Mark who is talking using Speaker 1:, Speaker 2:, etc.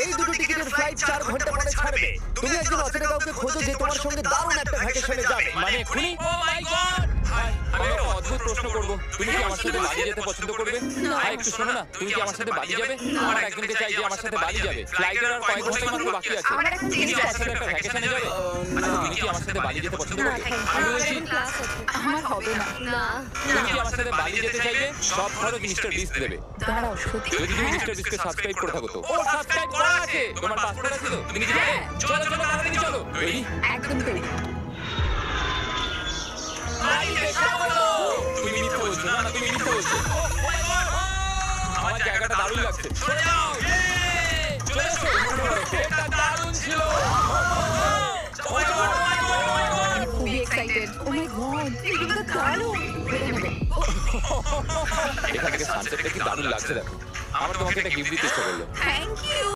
Speaker 1: এই দুটো টিকিটের ফ্লাইট 4 ঘন্টা পরে ছাড়বে। তুমি একজন অচেনা কাউকে খোঁজো যে তোমার সঙ্গে দারুণ একটা ভ্যাকেশনে যাবে।
Speaker 2: মানে এক্ষুনি? ও মাই গড! আমি একটা অদ্ভুত প্রশ্ন করব। তুমি কি আমার সাথে বালি যেতে পছন্দ করবে? ভাই একটু শোনো না, তুমি কি আমার সাথে বালি যাবে? আমার একজনকে চাই যে আমার সাথে বালি যাবে। ফ্লাইটের আর কয়েক ঘন্টা মাত্র বাকি আছে।
Speaker 3: আমার এখন
Speaker 2: তুমি কি
Speaker 3: টেস্ট
Speaker 2: আমার সাথে একটা ভ্যাকেশনে যাবে? তুমি কি আমার সাথে বালি যেতে পছন্দ করবে? আমি বলছি
Speaker 3: ক্লাস আছে। আমার হবে না। না।
Speaker 2: তুমি কি আমার সাথে বালি যেতে চাইবে? সব খরচ মিস্টার বিস্ট দেবে।
Speaker 3: দাঁড়াও, সত্যি?
Speaker 2: যদি তুমি মিস্টার বিস্টকে সাবস্ক্রাইব করে থাকো তো। ও সাবস্ক্রাইব করা আছে। তোমার পাসপোর্ট আছে তো? তুমি কি যাবে? চলো চলো তাড়াতাড়ি চলো। রেডি?
Speaker 3: একদম তৈরি।
Speaker 2: বালি দেখা হলো। তুমি মিথ্যে বলছো না, তুমি মিথ্যে বলছো। আমার জায়গাটা দারুণ লাগছে। সরে যাও। চলে এসো। এটা দারুণ ছিল।
Speaker 3: আমি খুবই এক্সাইটেড। ও মাই গড, এটা দারুণ। বেড়ে নেবে।
Speaker 2: এখান থেকে সানসেটটা কি দারুণ লাগছে দেখো। আমার তোমাকে একটা গিফট দিতে ইচ্ছা করলো।
Speaker 3: Thank you.